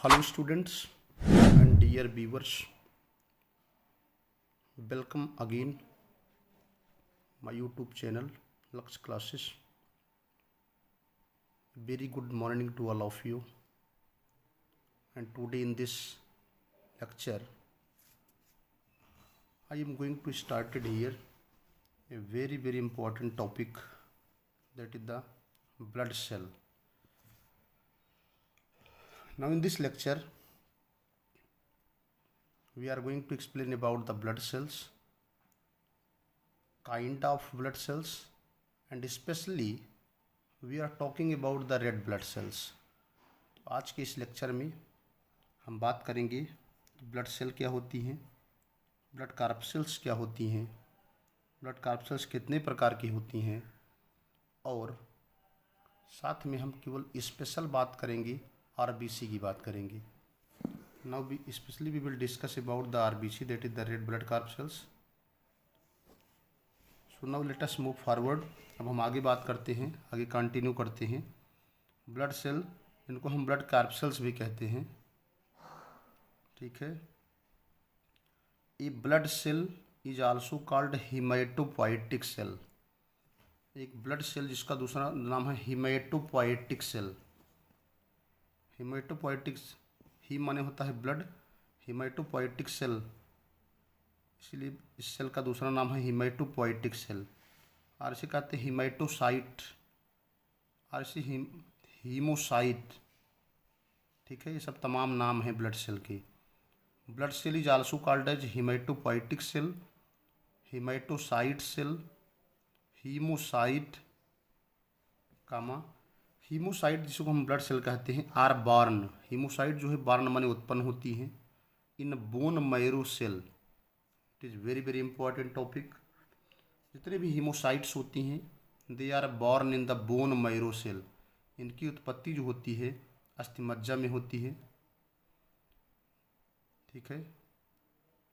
Hello students and dear viewers, welcome again my YouTube channel Lux Classes. Very good morning to all of you, and today in this lecture I am going to start here a very important topic, that is the blood cell. Now in this lecture we are going to explain about the blood cells, kind of blood cells, and especially we are talking about the red blood cells. तो आज के इस lecture में हम बात करेंगे blood cell क्या होती हैं, ब्लड कार्पसेल्स क्या होती हैं, ब्लड कार्पसेल्स कितने प्रकार की होती हैं, और साथ में हम केवल स्पेशल बात करेंगे आरबीसी की बात करेंगे. Now we specially we will discuss about the RBC, that is the red blood corpuscles. So now let us move forward. अब हम आगे बात करते हैं, आगे कंटिन्यू करते हैं. ब्लड सेल, इनको हम ब्लड कार्पसेल्स भी कहते हैं, ठीक है. A blood cell is also called hematopoietic cell. एक ब्लड सेल जिसका दूसरा नाम है हीमेटोपोइटिक सेल. हीमेटोपोइटिक्स, ही माने होता है ब्लड, हीमेटोपोइटिक सेल, इसलिए इस सेल का दूसरा नाम है हीमेटोपोइटिक सेल. और इसे कहते हैं हीमेटोसाइट, और इसे हीमोसाइट, ठीक है. ये सब तमाम नाम हैं ब्लड सेल के. Blood cell is also called as hematopoietic cell, hematocyte cell, hemocyte comma hemocyte, जिसको हम ब्लड सेल कहते हैं, आर बॉर्न. हीमोसाइट जो है बॉर्न माने उत्पन्न होती हैं in bone marrow cell. It is very important topic. जितने भी हीमोसाइट्स होती हैं they are born in the bone marrow cell. इनकी उत्पत्ति जो होती है अस्थिमज्जा में होती है, ठीक है.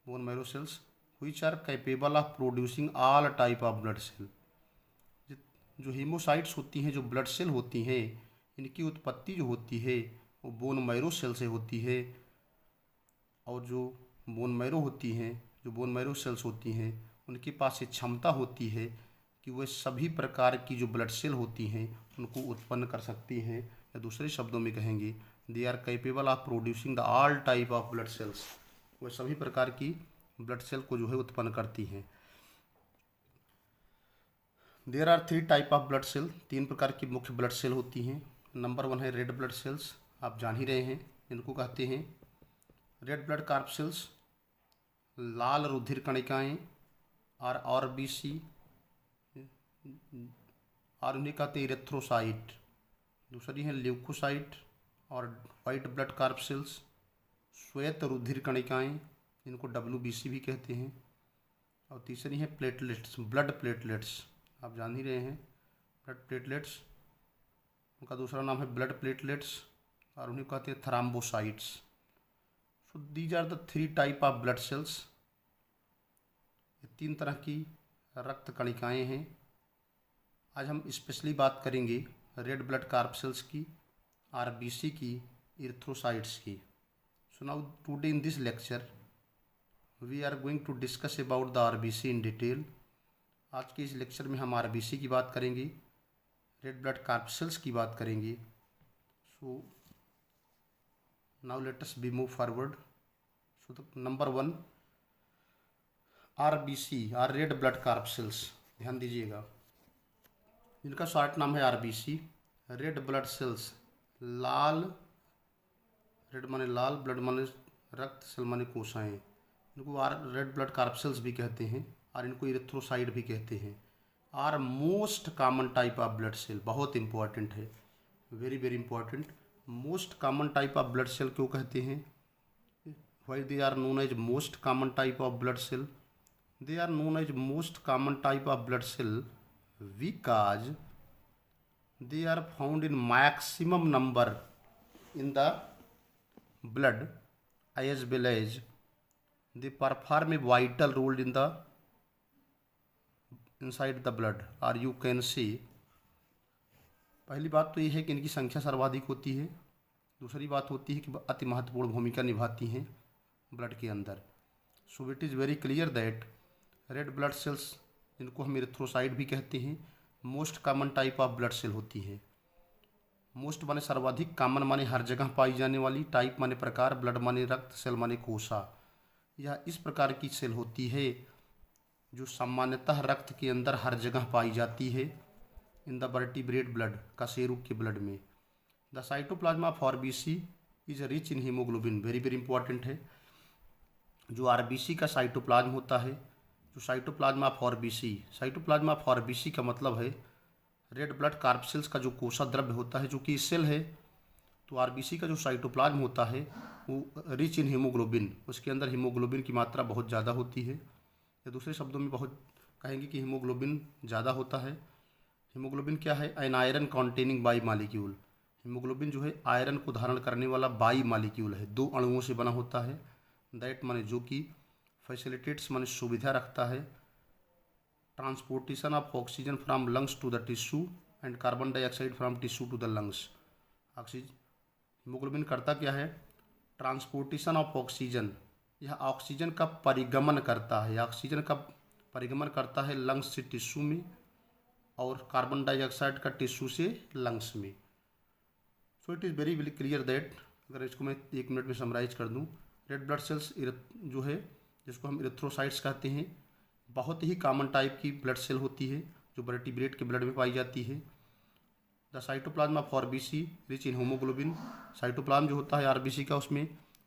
Bone marrow cells which are capable of producing all type of blood cell. जो हीमोसाइट्स होती हैं, जो ब्लड सेल होती हैं, इनकी उत्पत्ति जो होती है वो बोन मैरो सेल से होती है. और जो बोन मैरो होती हैं, जो बोन मैरो सेल्स होती हैं, उनके पास ये क्षमता होती है कि वह सभी प्रकार की जो ब्लड सेल होती हैं उनको उत्पन्न कर सकती हैं. या दूसरे शब्दों में कहेंगे they are capable of producing the all type of blood cells. वह सभी प्रकार की ब्लड सेल को जो है उत्पन्न करती हैं. There are 3 type of blood cell. 3 प्रकार की मुख्य ब्लड सेल होती हैं. नंबर 1 है रेड ब्लड सेल्स. आप जान ही रहे हैं इनको कहते हैं रेड ब्लड कार्पसेल्स, लाल रुधिर कणिकाएँ, और आरबीसी, और उन्हें कहते हैं इरेथ्रोसाइट. दूसरी है ल्यूकोसाइट और वाइट ब्लड कार्पसेल्स, श्वेत रुधिर कणिकाएँ, इनको डब्ल्यूबीसी भी कहते हैं. और तीसरी है प्लेटलेट्स, ब्लड प्लेटलेट्स. आप जान ही रहे हैं ब्लड प्लेटलेट्स, उनका दूसरा नाम है ब्लड प्लेटलेट्स, और उन्हें कहते हैं thrombocytes. So these are the 3 type of blood cells. ये 3 तरह की रक्त कणिकाएँ हैं. आज हम स्पेशली बात करेंगे रेड ब्लड कार्पसेल्स की, आरबीसी की, इरेथ्रोसाइट्स की. So now today in this lecture we are going to discuss about the RBC in detail. आज के इस लेक्चर में हम आरबीसी की बात करेंगे, रेड ब्लड कार्पसेल्स की बात करेंगे. So now let us be move forward. So number 1 RBC, or red blood corpuscles. ध्यान दीजिएगा, इनका शॉर्ट नाम है आरबीसी, रेड ब्लड सेल्स. लाल, रेड माने लाल, ब्लड माने रक्त, सेल माने कोशिकाएं. इनको रेड ब्लड कार्पसेल्स भी कहते हैं, और इनको इरेथ्रोसाइट भी कहते हैं. Are most common type of blood cell. बहुत इंपॉर्टेंट है, very important. Most common type of blood cell क्यों कहते हैं? Why they are known as most common type of blood cell? They are known as most common type of blood cell because they are found in maximum number in the blood, as well as they perform a vital role in the inside the blood, or you can see. पहली बात तो ये है कि इनकी संख्या सर्वाधिक होती है, दूसरी बात होती है कि वह अति महत्वपूर्ण भूमिका निभाती हैं ब्लड के अंदर। So it is very clear that red blood cells, जिनको हम इरिथ्रोसाइट भी कहते हैं, most common type of blood cell होती है। मोस्ट माने सर्वाधिक, कॉमन माने हर जगह पाई जाने वाली, टाइप माने प्रकार, ब्लड माने रक्त, सेल माने कोशा। यह इस प्रकार की सेल होती है जो सामान्यतः रक्त के अंदर हर जगह पाई जाती है इन द वर्टिब्रेट ब्लड, कशेरुक के ब्लड में। The cytoplasm of RBC is rich in haemoglobin, very very important है। जो आरबीसी का साइटोप्लाज्म होता है, जो cytoplasm of RBC, cytoplasm of RBC का मतलब है रेड ब्लड कार्पसेल्स का जो कोशा द्रव्य होता है, जो कि सेल है। तो आरबीसी का जो साइटोप्लाज्म होता है वो रिच इन हीमोग्लोबिन, उसके अंदर हीमोग्लोबिन की मात्रा बहुत ज़्यादा होती है, या दूसरे शब्दों में बहुत कहेंगे कि हीमोग्लोबिन ज़्यादा होता है। हीमोग्लोबिन क्या है? An iron containing bi molecule. Haemoglobin जो है आयरन को धारण करने वाला बाई मालिक्यूल है, 2 अणुओं से बना होता है। दैट माने जो कि फैसिलिटेट्स माने सुविधा रखता है transportation of oxygen from lungs to the tissue and carbon dioxide from tissue to the lungs. Oxygen, haemoglobin करता क्या है? ट्रांसपोर्टेशन ऑफ ऑक्सीजन, यह ऑक्सीजन का परिगमन करता है, ऑक्सीजन का परिगमन करता है लंग्स से टिश्यू में और कार्बन डाइऑक्साइड का टिश्यू से लंग्स में। सो it is very very clear that, अगर इसको मैं 1 मिनट में समराइज कर दूं, रेड ब्लड सेल्स जो है, जिसको हम इरिथ्रोसाइट्स कहते हैं, बहुत ही कॉमन टाइप की ब्लड सेल होती है जो वर्टिब्रेट के ब्लड में पाई जाती है। The cytoplasm of RBC rich in haemoglobin, cytoplasm जो होता है आरबीसी का, उसमें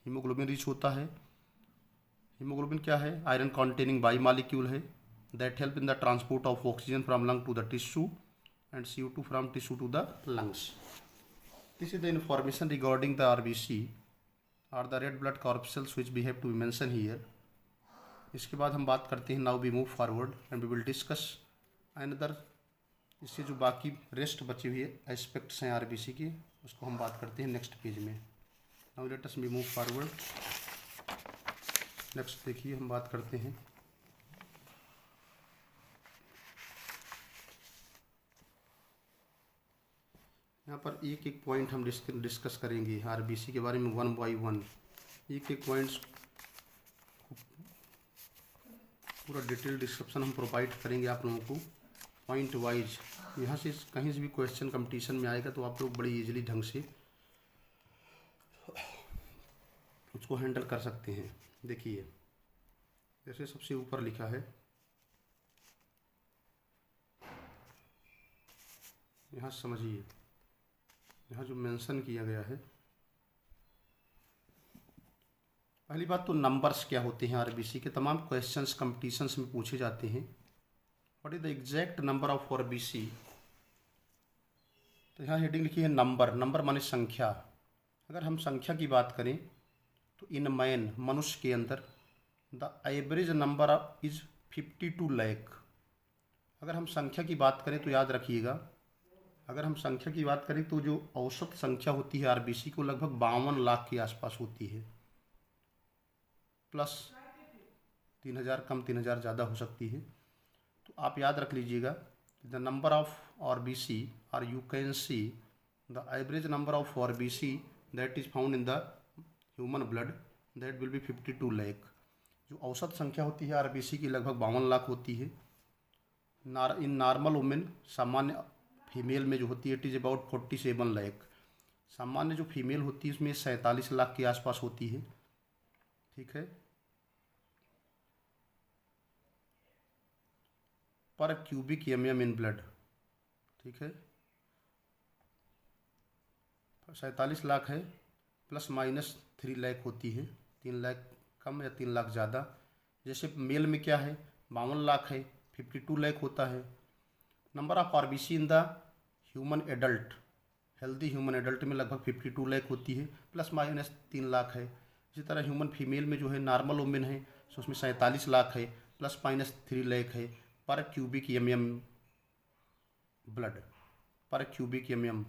हीमोग्लोबिन रिच होता है। हीमोग्लोबिन क्या है? आयरन कॉन्टेनिंग बाई मालिक्यूल है that help in the transport of oxygen from lung to the tissue and CO2 from tissue to the lungs. This is the information regarding the RBC और the red blood corpuscles which we have to mention here. इसके बाद हम बात करते हैं, now we move forward and we will discuss another, इससे जो बाकी रेस्ट बचे हुए एस्पेक्ट्स हैं आरबीसी के, उसको हम बात करते हैं नेक्स्ट पेज में। Now let us we move forward. Next देखिए, हम बात करते हैं यहाँ पर एक एक पॉइंट हम डिस्कस करेंगे आरबीसी के बारे में 1 बाई 1, एक एक पॉइंट्स पूरा डिटेल डिस्क्रिप्शन हम प्रोवाइड करेंगे आप लोगों को पॉइंट वाइज। यहाँ से कहीं से भी क्वेश्चन कंपटीशन में आएगा तो आप लोग बड़ी इजीली ढंग से उसको हैंडल कर सकते हैं। देखिए, जैसे सबसे ऊपर लिखा है, यहाँ समझिए, यहाँ जो मेंशन किया गया है, पहली बात तो नंबर्स क्या होते हैं आरबीसी के। तमाम क्वेश्चंस कंपटीशंस में पूछे जाते हैं, what is the exact number of RBC. तो यहाँ हेडिंग लिखी है नंबर, नंबर माने संख्या। अगर हम संख्या की बात करें तो इन मैन, मनुष्य के अंदर, the average number is 52 lakh. अगर हम संख्या की बात करें तो याद रखिएगा, अगर हम संख्या की बात करें तो जो औसत संख्या होती है आरबीसी को लगभग 52 लाख के आसपास होती है, प्लस 3000 कम 3000 ज़्यादा हो सकती है। तो आप याद रख लीजिएगा, द नंबर ऑफ आरबीसी और you can see the average number of RBC that is found in the human blood that will be 52 lakh. जो औसत संख्या होती है आरबीसी की लगभग 52 लाख होती है। इन नॉर्मल वुमेन, सामान्य फीमेल में जो होती है, इट इज़ अबाउट 47 लाख। सामान्य जो फीमेल होती है उसमें 47 लाख के आसपास होती है, ठीक है। पर क्यूबिक mm इन ब्लड, ठीक है, 47 लाख है, प्लस माइनस 3 लाख होती है, 3 लाख कम या 3 लाख ज़्यादा। जैसे मेल में क्या है, 52 लाख है, 52 लाख होता है। Number of RBC in the human adult, healthy human adult में लगभग 52 लाख होती है, प्लस माइनस 3 लाख है। इसी तरह ह्यूमन फीमेल में जो है नॉर्मल वुमेन है, तो उसमें 47 लाख है, प्लस माइनस 3 लाख है पर क्यूबिक mm ब्लड, पर cubic mm।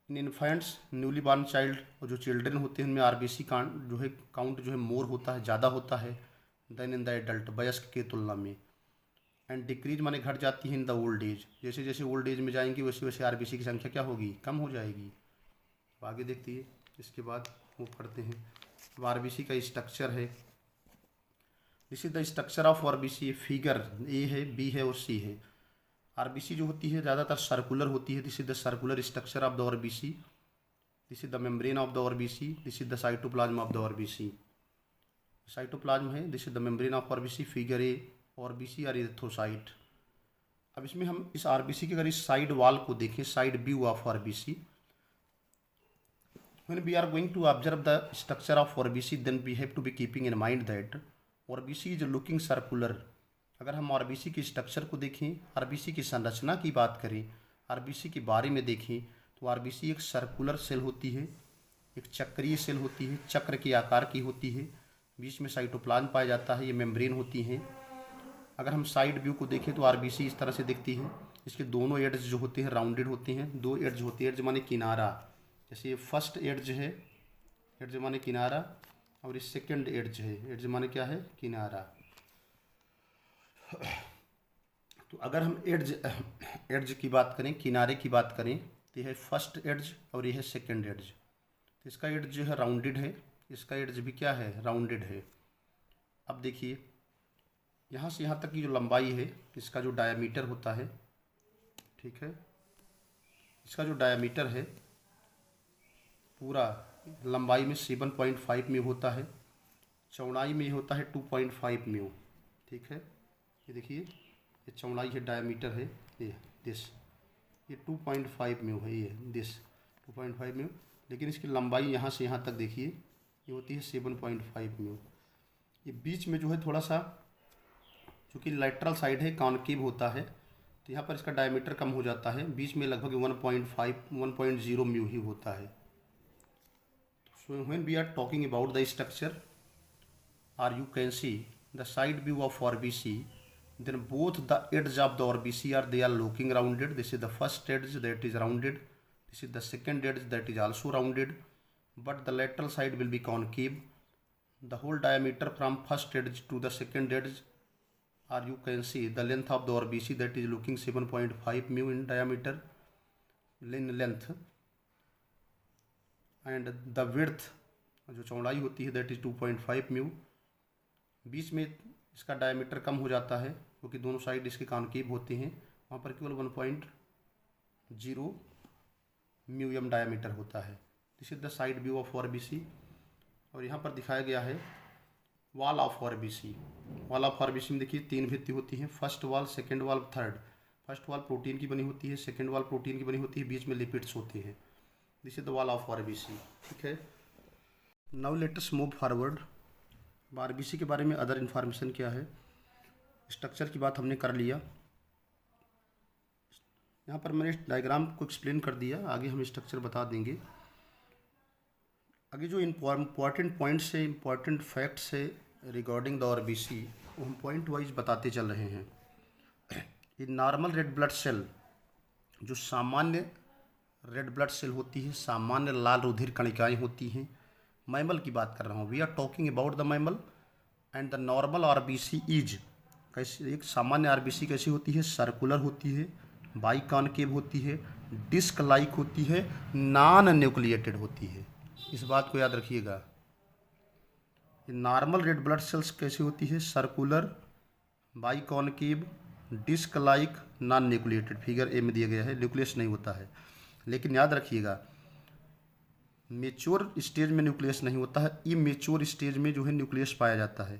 In infants, newly born child, और जो चिल्ड्रन होते हैं उनमें आरबीसी काउंट जो है मोर होता है, ज़्यादा होता है देन इन द एडल्ट, वयस्क के तुलना में। एंड डिक्रीज माने घट जाती है इन द ओल्ड एज, जैसे जैसे ओल्ड एज में जाएंगे वैसे वैसे आरबीसी की संख्या क्या होगी, कम हो जाएगी। तो आगे देखिए, इसके बाद मूव करते हैं। अब आरबीसी का स्ट्रक्चर है। This is the structure of RBC. Figure ए है, बी है और सी है। आरबीसी जो होती है ज़्यादातर सर्कुलर होती है। This is the circular structure of the RBC. This is the membrane of the RBC. This is the cytoplasm of the RBC. Cytoplasm है, this is the membrane of RBC. Figure A, RBC और erythrocyte. अब इसमें हम इस RBC के अगर इस side wall को देखें, side view of RBC, when we are going to observe the structure of RBC, then we have to be keeping in mind that RBC is looking circular। अगर हम RBC के structure को देखें, RBC की संरचना की बात करें, RBC के बारे में देखें, तो RBC एक सर्कुलर सेल होती है, एक चक्रीय सेल होती है, चक्र के आकार की होती है। बीच में साइटोप्लाज्म पाया जाता है, ये मेम्ब्रेन होती हैं। अगर हम साइड व्यू को देखें तो RBC इस तरह से दिखती है। इसके दोनों एड्ज जो होते हैं राउंडेड होते हैं। दो एड्ज होते हैं, एड्ज माने किनारा। जैसे ये फर्स्ट एड्ज है, एड्ज माने किनारा, और ये सेकंड एड्ज है, एड्ज माने क्या है, किनारा। तो अगर हम एड्ज की बात करें, किनारे की बात करें, तो यह है फर्स्ट एड्ज और यह है सेकंड एड्ज। तो इसका एड्ज जो है राउंडेड है, इसका एड्ज भी क्या है, राउंडेड है। अब देखिए, यहाँ से यहाँ तक की जो लंबाई है, इसका जो डायामीटर होता है, ठीक है, इसका जो डायामीटर है पूरा लंबाई में 7.5 म्यू होता है, चौड़ाई में होता है 2.5 म्यू। ठीक है, ये देखिए, ये चौड़ाई है, डायमीटर है ये दिस, ये 2.5 म्यू है, ये दिस 2.5 म्यू। लेकिन इसकी लंबाई यहाँ से यहाँ तक देखिए, ये होती है 7.5 म्यू। ये बीच में जो है थोड़ा सा, चूँकि लेटरल साइड है, कॉनकेव होता है, तो यहाँ पर इसका डायमीटर कम हो जाता है। बीच में लगभग 1.0 म्यू ही होता है। So when we are talking about the structure, or you can see the side view of RBC, then both the edges of the RBC they are looking rounded. This is the first edge that is rounded. This is the second edge that is also rounded, but the lateral side will be concave. The whole diameter from first edge to the second edge, or you can see the length of the RBC that is looking 7.5 mu in diameter, in length, and the width जो चौड़ाई होती है that is 2.5 mu. बीच में इसका diameter कम हो जाता है क्योंकि दोनों साइड इसके कॉनकेव होते हैं, वहाँ पर केवल 1.0 म्यू एम डायमीटर होता है। This is the side view of RBC. और यहाँ पर दिखाया गया है wall of RBC. Wall of RBC में देखिए 3 भित्ति होती हैं, first wall, second wall, third. First wall protein की बनी होती है, सेकेंड वॉल प्रोटीन की बनी होती है, बीच में लिपिड्स होते हैं। This is the wall of RBC. ठीक है, now let us move forward. RBC के बारे में अदर इन्फॉर्मेशन क्या है, स्ट्रक्चर की बात हमने कर लिया। यहाँ पर मैंने डायग्राम को एक्सप्लेन कर दिया, आगे हम स्ट्रक्चर बता देंगे। आगे जो इम्पॉर्टेंट पॉइंट्स है, इम्पॉर्टेंट फैक्ट्स है रिगार्डिंग द आरबीसी, वो हम पॉइंट वाइज बताते चल रहे हैं। ये नॉर्मल रेड ब्लड सेल, जो सामान्य रेड ब्लड सेल होती है, सामान्य लाल रुधिर कणिकाएँ होती हैं। मैमल की बात कर रहा हूँ, we are talking about the mammal. And the normal RBC is, कैसे एक सामान्य आरबीसी कैसी होती है, सर्कुलर होती है, बाइकॉनकेव होती है, डिस्क लाइक होती है, नॉन न्यूक्लिएटेड होती है। इस बात को याद रखिएगा। नॉर्मल रेड ब्लड सेल्स कैसी होती है, circular, biconcave, disc like, non nucleated. Figure A में दिया गया है, न्यूक्लियस नहीं होता है। लेकिन याद रखिएगा, मेच्योर स्टेज में न्यूक्लियस नहीं होता है, इमेच्योर स्टेज में जो है न्यूक्लियस पाया जाता है।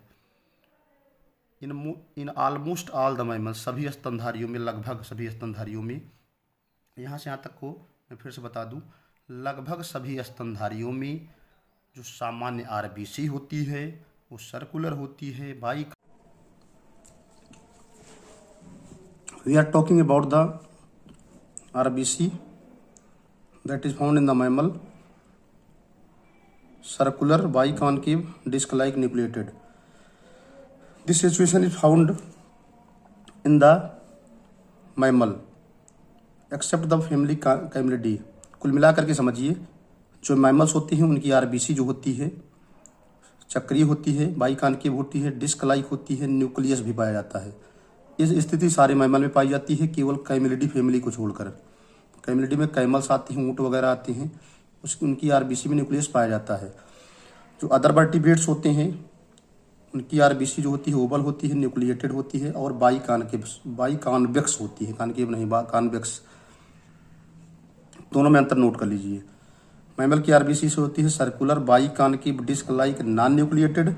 In almost all the mammal, सभी स्तनधारियों में, लगभग सभी स्तनधारियों में, यहाँ से यहाँ तक को मैं फिर से बता दूँ, लगभग सभी स्तनधारियों में जो सामान्य आरबीसी होती है वो सर्कुलर होती है, बाइक। We are talking about the RBC that is found in the mammal, circular, biconcave, disc-like, nucleated. This situation is found in the mammal except the family Camelidae। कुल मिलाकर के समझिए, जो मैमल्स होती हैं उनकी आरबीसी जो होती है चक्रीय होती है, बाइकॉनकेव होती है, डिस्क लाइक होती है, न्यूक्लियस भी पाया जाता है। इस स्थिति सारे मैमल में पाई जाती है, केवल कैमेलिडी फैमिली को छोड़कर। कैमेलिडी में कैमल्स आती हैं, ऊँट वगैरह आते हैं, उनकी आरबीसी में न्यूक्लियस पाया जाता है। जो अदर वर्टिब्रेट्स होते हैं उनकी आरबीसी जो होती है ओवल होती है, न्यूक्लिएटेड होती है और बाई कॉन्वेक्स होती है, कॉन्केव नहीं, कॉन्वेक्स। दोनों में अंतर नोट कर लीजिए। मैमल की आरबीसी से होती है circular biconcave disc like non nucleated.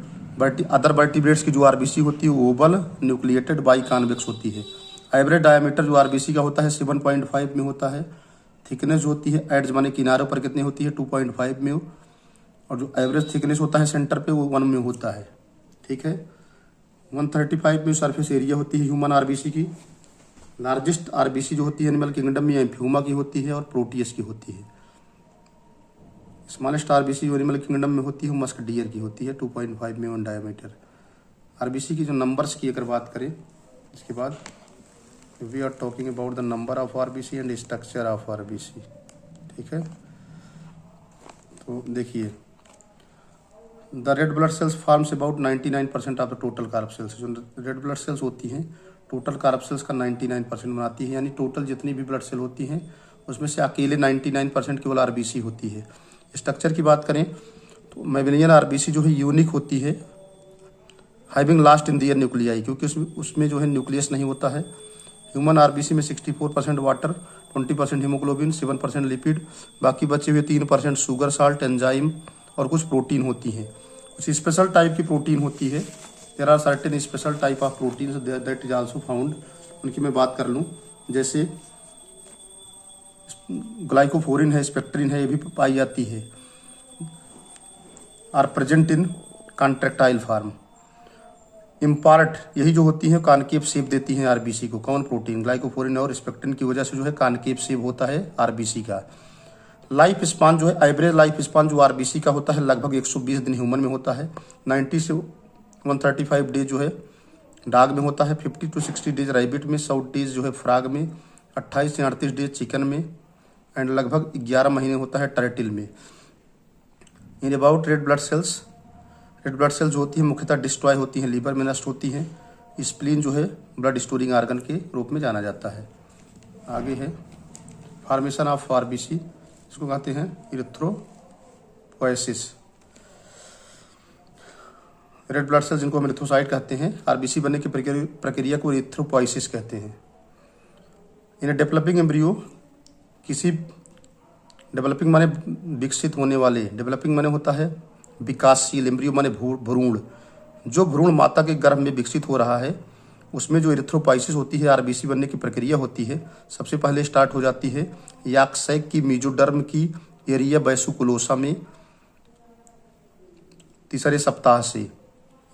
Other vertebrates की जो आरबीसी होती है वो ओवल न्यूक्लिएटेड बाई कॉन्वेक्स होती है। एवरेज डायमीटर जो आरबीसी का होता है 7.5 में होता है। थिकनेस जो होती है एड्स माने किनारों पर कितनी होती है 2.5 में, और जो एवरेज थिकनेस होता है सेंटर पे वो 1 में होता है। ठीक है, 135 में सरफेस एरिया होती है ह्यूमन आरबीसी की। लार्जेस्ट आरबीसी जो होती है एनिमल किंगडम में एम्फियोमा की होती है और प्रोटियस की होती है। स्मॉलेस्ट आरबीसी जो एनिमल किंगडम में होती है वो मस्क डियर की होती है 2.5 में 1 डायमीटर। आरबीसी की जो नंबर्स की अगर बात करें इसके बाद we are talking about the number of RBC and structure of RBC. ठीक है, तो देखिए the red blood cells forms about 99% of the total carb cells. जो रेड ब्लड सेल्स होती हैं टोटल कार्ब सेल्स का 99% बनाती है, यानी टोटल जितनी भी ब्लड सेल होती हैं उसमें से अकेले 99% केवल आरबीसी होती है। स्ट्रक्चर की बात करें तो मैवेलियन आरबीसी जो है यूनिक होती है, having last in their nuclei, क्योंकि उसमें जो है न्यूक्लियस नहीं होता है। ह्यूमन आरबीसी में 64% वाटर, 20% हीमोग्लोबिन, 7% लिपिड, बाकी बचे हुए 3% शुगर, साल्ट, एंजाइम और कुछ प्रोटीन होती हैं। कुछ स्पेशल टाइप की प्रोटीन होती है। There are certain special type of protein that is also found. उनकी मैं बात कर लूँ, जैसे ग्लाइकोफोरिन है, स्पेक्ट्रिन है, ये भी पाई जाती है। Are present in contractile form. इम्पार्ट यही जो होती है कॉनकेव शेप देती हैं आरबीसी को। कौन प्रोटीन? ग्लाइकोफोरिन और स्पेक्ट्रिन की वजह से जो है कॉनकेव शेप होता है आरबीसी का। लाइफ स्पान जो है एवरेज लाइफ स्पान जो आरबीसी का होता है लगभग 120 दिन ह्यूमन में होता है। 90 से 135 डेज जो है डॉग में होता है, 50 to 60 डेज रैबिट में, 100 डेज जो है फ्रॉग में, 28 से 38 डेज चिकन में एंड लगभग 11 महीने होता है टर्टिल में। In about red blood sales, red blood sales जो होती है मुख्यतः डिस्ट्रॉय होती हैं, लीवर में नष्ट होती हैं। स्प्लीन जो है ब्लड स्टोरिंग आर्गन के रूप में जाना जाता है। आगे है फॉर्मेशन ऑफ आरबीसी, इसको कहते हैं इरिथ्रोपोएसिस। रेड ब्लड सेल्स जिनको हम इरिथ्रोसाइट कहते हैं, आरबीसी बनने की प्रक्रिया को इरिथ्रोपोएसिस कहते हैं। इन डेवलपिंग एम्ब्रियो, किसी डेवलपिंग माने विकसित होने वाले, डेवलपिंग माने होता है विकासशील, एम्ब्रियो माने भ्रूण, जो भ्रूण माता के गर्भ में विकसित हो रहा है उसमें जो इरिथ्रोपोएसिस होती है आरबीसी बनने की प्रक्रिया होती है, सबसे पहले स्टार्ट हो जाती है याक्सैक की मेसोडर्म की एरिया वेसिकुलोसा में तीसरे सप्ताह से,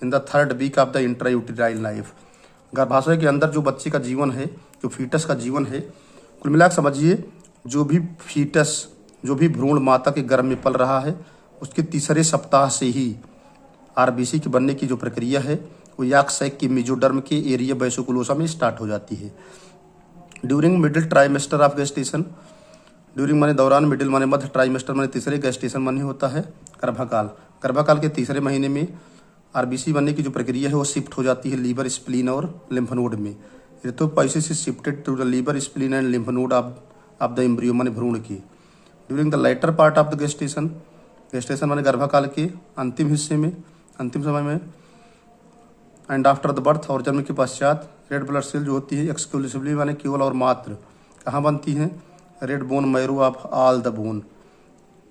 in the 3rd week of the intrauterine life. गर्भाशय के अंदर जो बच्चे का जीवन है, जो फीटस का जीवन है, कुल मिलाकर समझिए जो भी फीटस, जो भी भ्रूण माता के गर्भ में पल रहा है उसके तीसरे सप्ताह से ही आरबीसी के बनने की जो प्रक्रिया है वो याक्सैक की मेसोडर्म के एरिया वेसिकुलोसा में स्टार्ट हो जाती है। During middle trimester of gestation, during माने दौरान, मिडिल माने मध्य, ट्राइमेस्टर माने तीसरे, गेस्टेशन माने होता है गर्भकाल। गर्भकाल के तीसरे महीने में आरबीसी बनने की जो प्रक्रिया है वो शिफ्ट हो जाती है लीवर, स्प्लीन और लिम्फ नोड में। Erythropoiesis is shifted to the liver, spleen and lymph node of the embryo माने भ्रूण की। During the later part of the gestation, gestation माने गर्भकाल के अंतिम हिस्से में, अंतिम समय में, एंड आफ्टर द बर्थ और जन्म के पश्चात, रेड ब्लड सेल जो होती है एक्सक्लूसिवली माने केवल और मात्र कहाँ बनती हैं? Red bone marrow of all the bone,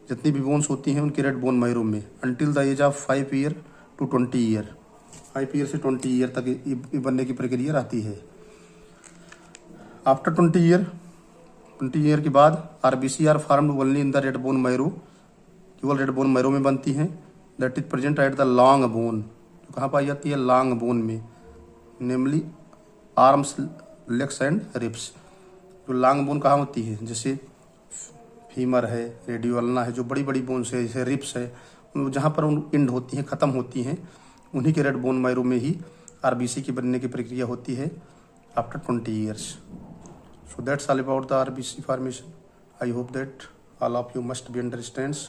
जितनी भी बोन्स होती हैं उनके रेड बोन मैरो में। Until the age of 5 year to 20 year, 5 year से 20 ईयर तक ये बनने की प्रक्रिया रहती है। आफ्टर 20 ईयर के बाद RBC are formed only in the red bone marrow, केवल रेड बोन मैरो में बनती हैं। That is present at the long bone, जो कहाँ पाई जाती है? लॉन्ग बोन में, namely arms, legs and ribs. जो लॉन्ग बोन कहाँ होती है? जैसे फीमर है, रेडियोल्ना है, जो बड़ी बड़ी बोन्स है, जैसे रिब्स है, जहाँ पर उन इंड होती हैं, ख़त्म होती हैं, उन्हीं के रेड बोन मैरो में ही आरबीसी की बनने की प्रक्रिया होती है after 20 years. So that's all about the RBC formation. I hope that all of you must be understands.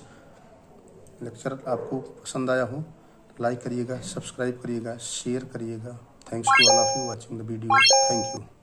Lecture आपको पसंद आया हो लाइक करिएगा, सब्सक्राइब करिएगा, शेयर करिएगा। Thanks to all of you watching the video. Thank you.